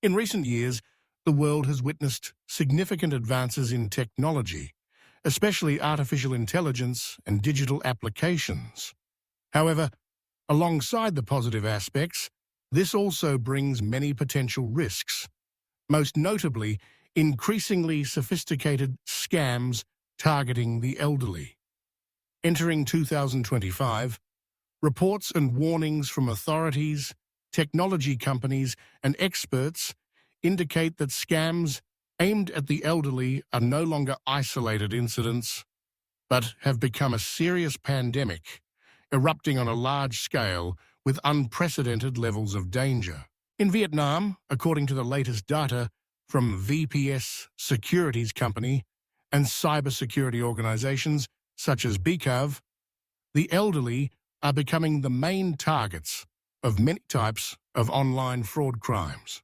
In recent years, the world has witnessed significant advances in technology, especially artificial intelligence and digital applications. However, alongside the positive aspects, this also brings many potential risks, most notably increasingly sophisticated scams targeting the elderly. Entering 2025, reports and warnings from authorities, technology companies, and experts indicate that scams aimed at the elderly are no longer isolated incidents, but have become a serious pandemic, erupting on a large scale with unprecedented levels of danger. In Vietnam, according to the latest data from VPS Securities Company and cybersecurity organizations such as BCAV, the elderly are becoming the main targets of many types of online fraud crimes.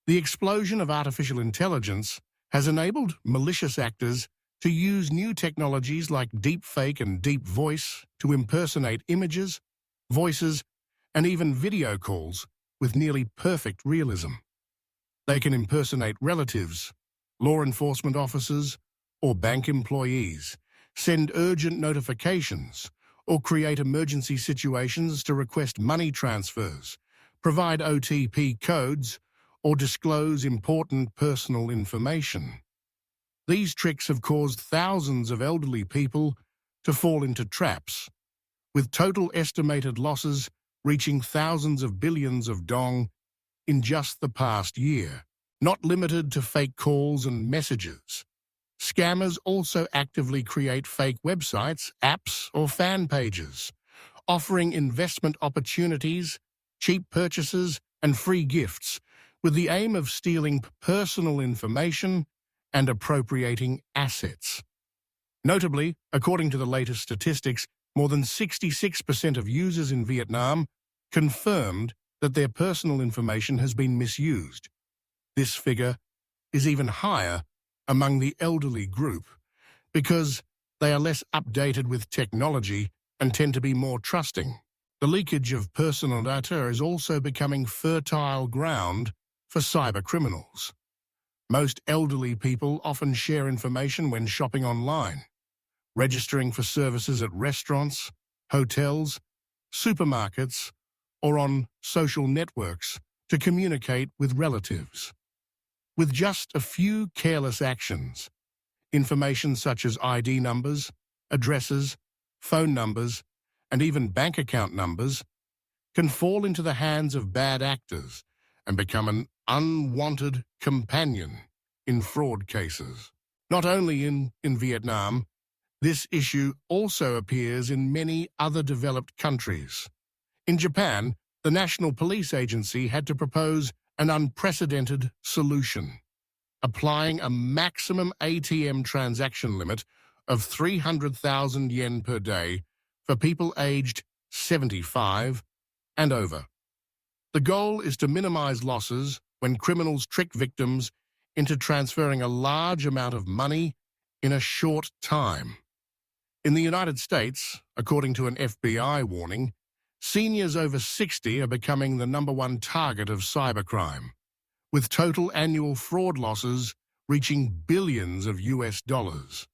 The explosion of artificial intelligence has enabled malicious actors to use new technologies like deepfake and deep voice to impersonate images, voices, and even video calls with nearly perfect realism. They can impersonate relatives, law enforcement officers, or bank employees, send urgent notifications, or create emergency situations to request money transfers, provide OTP codes, or disclose important personal information. These tricks have caused thousands of elderly people to fall into traps, with total estimated losses reaching thousands of billions of dong in just the past year. Not limited to fake calls and messages, scammers also actively create fake websites, apps, or fan pages, offering investment opportunities, cheap purchases, and free gifts, with the aim of stealing personal information and appropriating assets. Notably, according to the latest statistics, more than 66% of users in Vietnam confirmed that their personal information has been misused. This figure is even higher among the elderly group because they are less updated with technology and tend to be more trusting. The leakage of personal data is also becoming fertile ground for cyber criminals. Most elderly people often share information when shopping online, registering for services at restaurants, hotels, supermarkets, or on social networks to communicate with relatives. With just a few careless actions, information such as ID numbers, addresses, phone numbers, and even bank account numbers can fall into the hands of bad actors and become an unwanted companion in fraud cases. Not only in Vietnam, this issue also appears in many other developed countries. In Japan, the National Police Agency had to propose an unprecedented solution, applying a maximum ATM transaction limit of 300,000 yen per day for people aged 75 and over. The goal is to minimize losses when criminals trick victims into transferring a large amount of money in a short time. In the United States, according to an FBI warning, seniors over 60 are becoming the #1 target of cybercrime, with total annual fraud losses reaching billions of US dollars.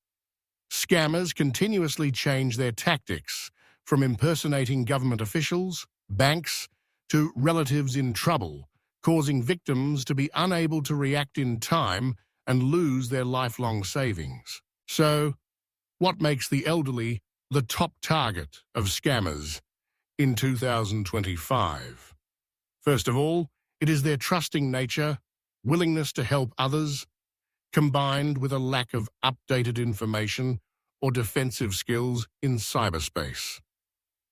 Scammers continuously change their tactics, from impersonating government officials, banks, to relatives in trouble, causing victims to be unable to react in time and lose their lifelong savings. So, what makes the elderly the top target of scammers in 2025? First of all, it is their trusting nature, willingness to help others, combined with a lack of updated information or defensive skills in cyberspace.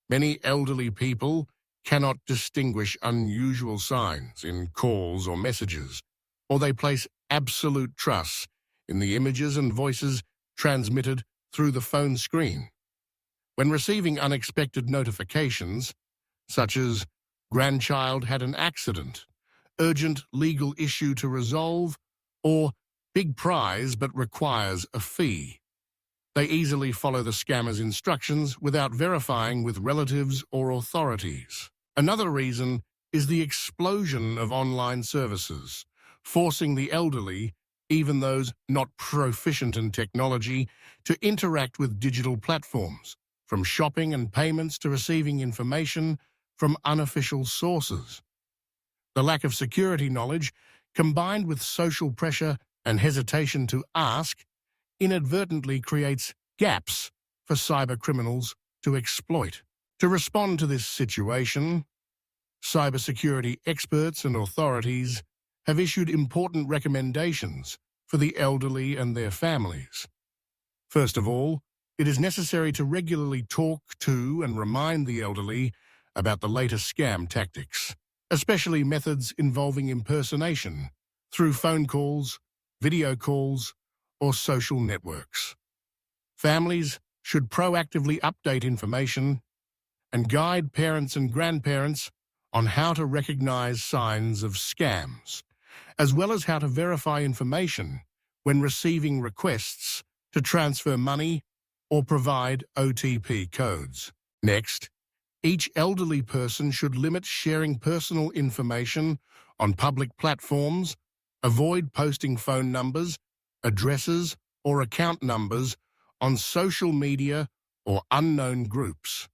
Many elderly people cannot distinguish unusual signs in calls or messages, or they place absolute trust in the images and voices transmitted through the phone screen. When receiving unexpected notifications, such as grandchild had an accident, urgent legal issue to resolve, or big prize but requires a fee, they easily follow the scammer's instructions without verifying with relatives or authorities. Another reason is the explosion of online services, forcing the elderly, even those not proficient in technology, to interact with digital platforms, from shopping and payments to receiving information from unofficial sources. The lack of security knowledge, combined with social pressure and hesitation to ask, inadvertently creates gaps for cybercriminals to exploit. To respond to this situation, cybersecurity experts and authorities have issued important recommendations for the elderly and their families. First of all, it is necessary to regularly talk to and remind the elderly about the latest scam tactics, especially methods involving impersonation through phone calls, video calls, or social networks. Families should proactively update information and guide parents and grandparents on how to recognize signs of scams, as well as how to verify information when receiving requests to transfer money or provide OTP codes. Next, each elderly person should limit sharing personal information on public platforms, avoid posting phone numbers, addresses, or account numbers on social media or unknown groups.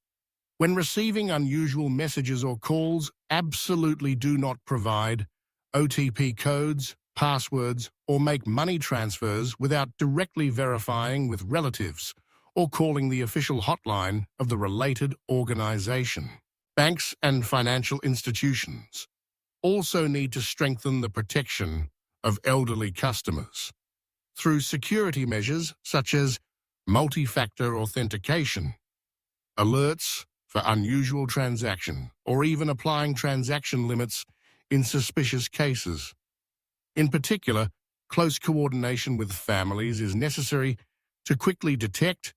When receiving unusual messages or calls, absolutely do not provide OTP codes, passwords, or make money transfers without directly verifying with relatives or calling the official hotline of the related organization. Banks and financial institutions also need to strengthen the protection of elderly customers through security measures such as multi-factor authentication, alerts for unusual transaction, or even applying transaction limits in suspicious cases. In particular, close coordination with families is necessary to quickly detect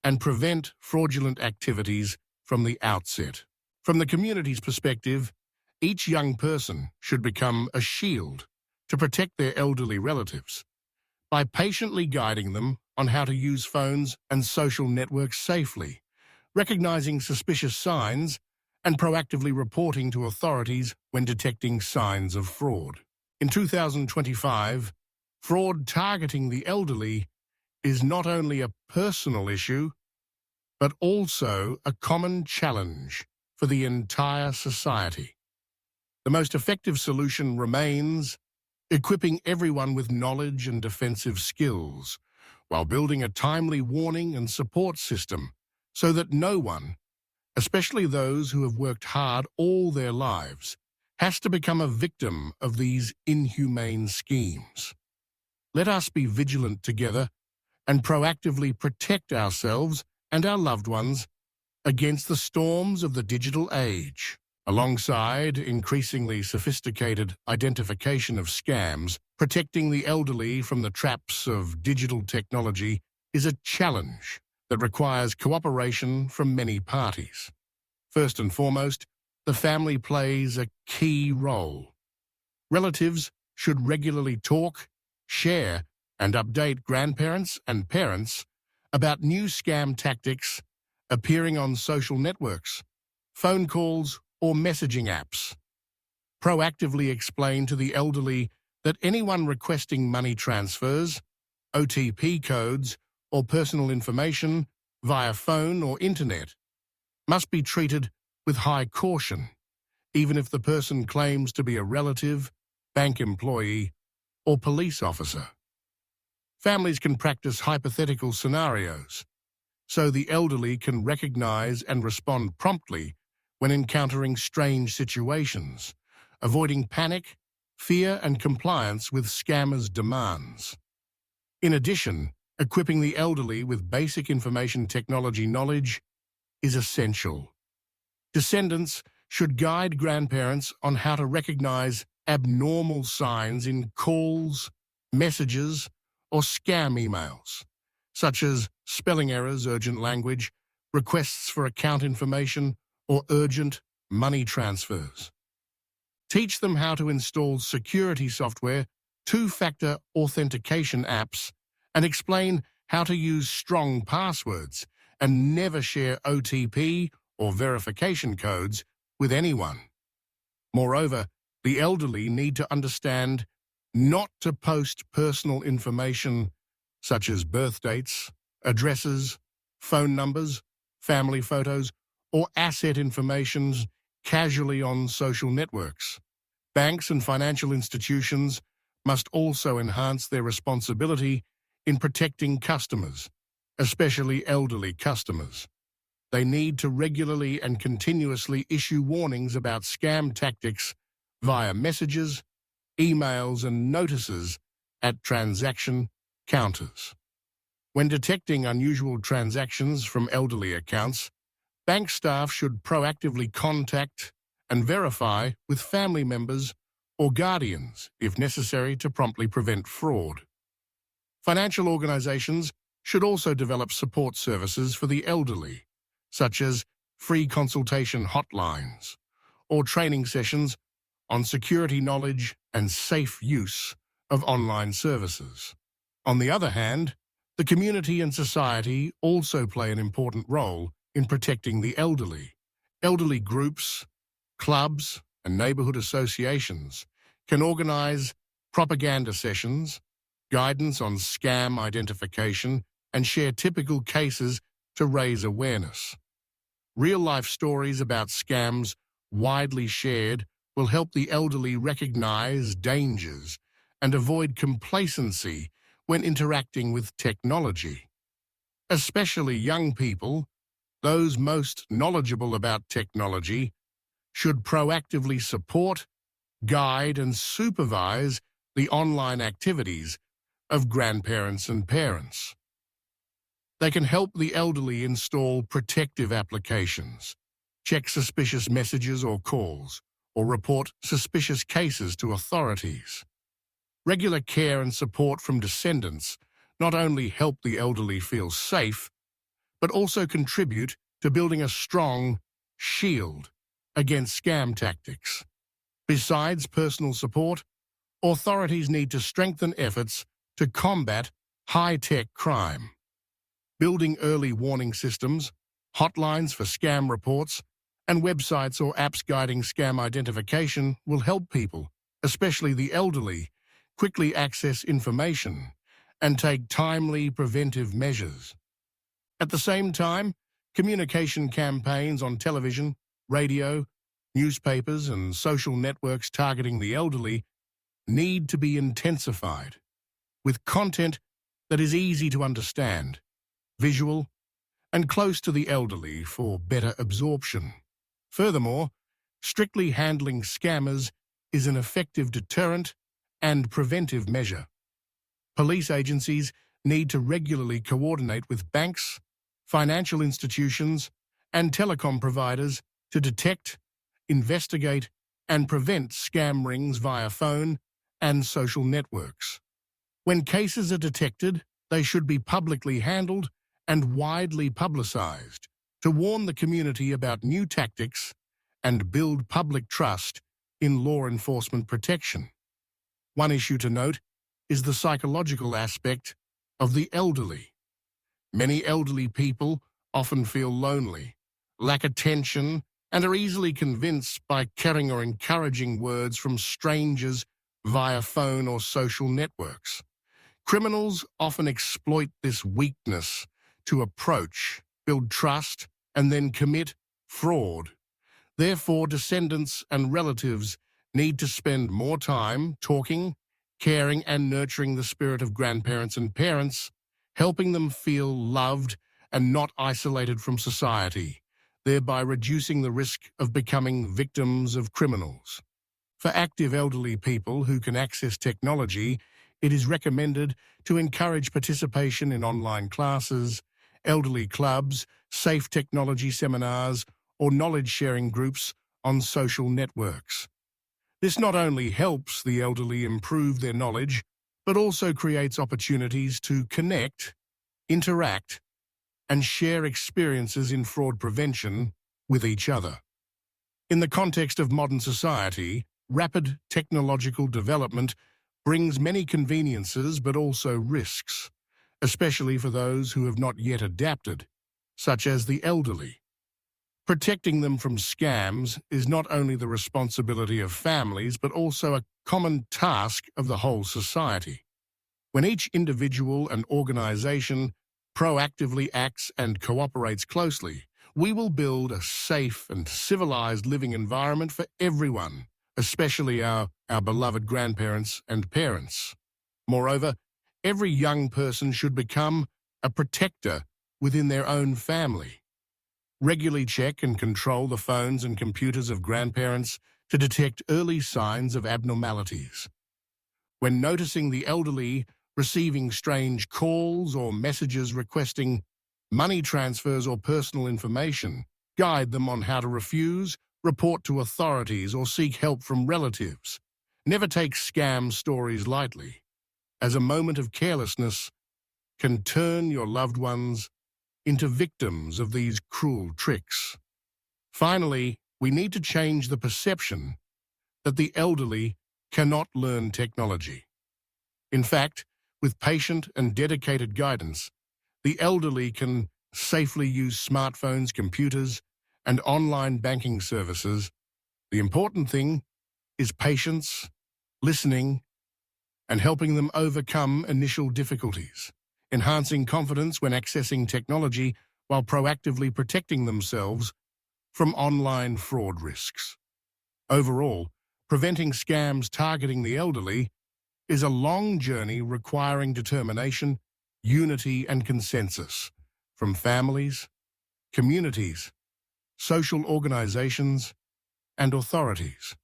and prevent fraudulent activities from the outset. From the community's perspective, each young person should become a shield to protect their elderly relatives by patiently guiding them on how to use phones and social networks safely, recognizing suspicious signs, and proactively reporting to authorities when detecting signs of fraud. In 2025, fraud targeting the elderly is not only a personal issue, but also a common challenge for the entire society. The most effective solution remains equipping everyone with knowledge and defensive skills, while building a timely warning and support system so that no one, especially those who have worked hard all their lives, has to become a victim of these inhumane schemes. Let us be vigilant together and proactively protect ourselves and our loved ones against the storms of the digital age. Alongside increasingly sophisticated identification of scams, protecting the elderly from the traps of digital technology is a challenge that requires cooperation from many parties. First and foremost, the family plays a key role. Relatives should regularly talk, share, and update grandparents and parents about new scam tactics appearing on social networks, phone calls, or messaging apps. Proactively explain to the elderly that anyone requesting money transfers, OTP codes, or personal information via phone or internet must be treated with high caution, even if the person claims to be a relative, bank employee, or police officer. Families can practice hypothetical scenarios, so the elderly can recognize and respond promptly when encountering strange situations, avoiding panic, fear, and compliance with scammers' demands. In addition, equipping the elderly with basic information technology knowledge is essential. Descendants should guide grandparents on how to recognize abnormal signs in calls, messages, or scam emails, such as spelling errors, urgent language, requests for account information, or urgent money transfers. Teach them how to install security software, two-factor authentication apps, and explain how to use strong passwords and never share OTP or verification codes with anyone. Moreover, the elderly need to understand not to post personal information such as birth dates, addresses, phone numbers, family photos, or asset information casually on social networks. Banks and financial institutions must also enhance their responsibility in protecting customers, especially elderly customers. They need to regularly and continuously issue warnings about scam tactics via messages, emails, and notices at transaction counters. When detecting unusual transactions from elderly accounts, bank staff should proactively contact and verify with family members or guardians if necessary to promptly prevent fraud. Financial organizations should also develop support services for the elderly, such as free consultation hotlines or training sessions on security knowledge and safe use of online services. On the other hand, the community and society also play an important role in protecting the elderly. Elderly groups, clubs, and neighborhood associations can organize propaganda sessions, guidance on scam identification, and share typical cases to raise awareness. Real-life stories about scams widely shared will help the elderly recognize dangers and avoid complacency when interacting with technology. Especially young people, those most knowledgeable about technology, should proactively support, guide, and supervise the online activities of grandparents and parents. They can help the elderly install protective applications, check suspicious messages or calls, or report suspicious cases to authorities. Regular care and support from descendants not only help the elderly feel safe, but also contribute to building a strong shield against scam tactics. Besides personal support, authorities need to strengthen efforts to combat high-tech crime. Building early warning systems, hotlines for scam reports, and websites or apps guiding scam identification will help people, especially the elderly, quickly access information and take timely preventive measures. At the same time, communication campaigns on television, radio, newspapers, and social networks targeting the elderly need to be intensified, with content that is easy to understand, visual, and close to the elderly for better absorption. Furthermore, strictly handling scammers is an effective deterrent and preventive measure. Police agencies need to regularly coordinate with banks, financial institutions, and telecom providers to detect, investigate, and prevent scam rings via phone and social networks. When cases are detected, they should be publicly handled and widely publicized to warn the community about new tactics and build public trust in law enforcement protection. One issue to note is the psychological aspect of the elderly. Many elderly people often feel lonely, lack attention, and are easily convinced by caring or encouraging words from strangers via phone or social networks. Criminals often exploit this weakness to approach, build trust, and then commit fraud. Therefore, descendants and relatives need to spend more time talking, caring, and nurturing the spirit of grandparents and parents, helping them feel loved and not isolated from society, thereby reducing the risk of becoming victims of criminals. For active elderly people who can access technology, it is recommended to encourage participation in online classes, elderly clubs, safe technology seminars, or knowledge-sharing groups on social networks. This not only helps the elderly improve their knowledge, but also creates opportunities to connect, interact, and share experiences in fraud prevention with each other. In the context of modern society, rapid technological development brings many conveniences but also risks, especially for those who have not yet adapted, such as the elderly. Protecting them from scams is not only the responsibility of families but also a common task of the whole society. When each individual and organization proactively acts and cooperates closely, we will build a safe and civilized living environment for everyone, especially our beloved grandparents and parents. Moreover, every young person should become a protector within their own family. Regularly check and control the phones and computers of grandparents to detect early signs of abnormalities. When noticing the elderly receiving strange calls or messages requesting money transfers or personal information, guide them on how to refuse, report to authorities, or seek help from relatives. Never take scam stories lightly, as a moment of carelessness can turn your loved ones into victims of these cruel tricks. Finally, we need to change the perception that the elderly cannot learn technology. In fact, with patient and dedicated guidance, the elderly can safely use smartphones, computers, and online banking services. The important thing is patience, listening, and helping them overcome initial difficulties, enhancing confidence when accessing technology while proactively protecting themselves from online fraud risks. Overall, preventing scams targeting the elderly is a long journey requiring determination, unity, and consensus from families, communities, social organizations, and authorities.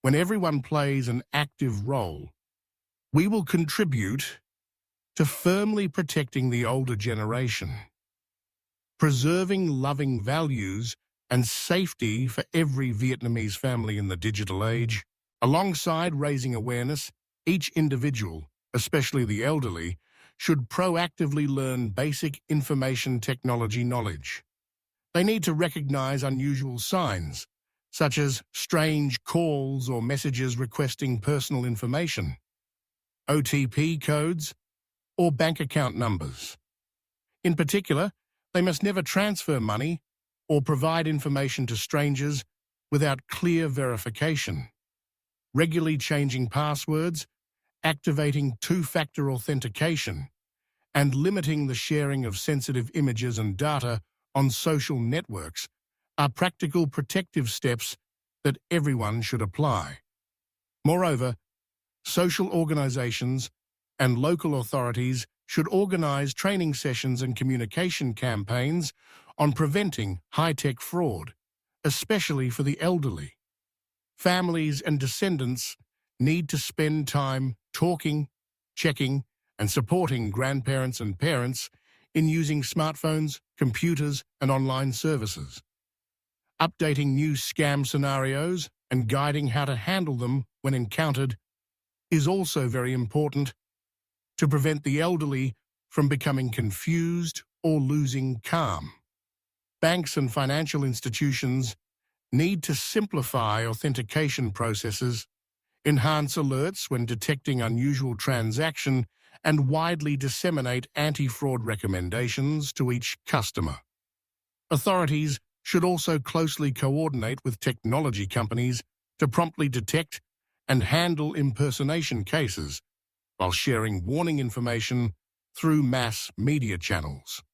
When everyone plays an active role, we will contribute to firmly protecting the older generation, preserving loving values and safety for every Vietnamese family in the digital age. Alongside raising awareness, each individual, especially the elderly, should proactively learn basic information technology knowledge. They need to recognize unusual signs, such as strange calls or messages requesting personal information, OTP codes, or bank account numbers. In particular, they must never transfer money or provide information to strangers without clear verification. Regularly changing passwords, activating two-factor authentication, and limiting the sharing of sensitive images and data on social networks are practical protective steps that everyone should apply. Moreover, social organizations and local authorities should organize training sessions and communication campaigns on preventing high-tech fraud, especially for the elderly. Families and descendants need to spend time talking, checking, and supporting grandparents and parents in using smartphones, computers, and online services. Updating new scam scenarios and guiding how to handle them when encountered is also very important to prevent the elderly from becoming confused or losing calm. Banks and financial institutions need to simplify authentication processes, enhance alerts when detecting unusual transaction, and widely disseminate anti-fraud recommendations to each customer. Authorities should also closely coordinate with technology companies to promptly detect and handle impersonation cases while sharing warning information through mass media channels.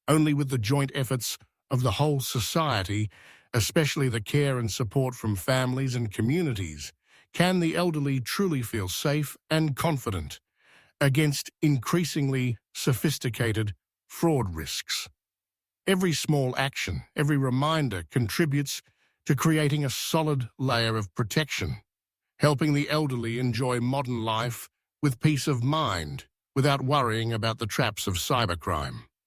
Only with the joint efforts of the whole society, especially the care and support from families and communities, can the elderly truly feel safe and confident against increasingly sophisticated fraud risks. Every small action, every reminder contributes to creating a solid layer of protection, helping the elderly enjoy modern life with peace of mind without worrying about the traps of cybercrime.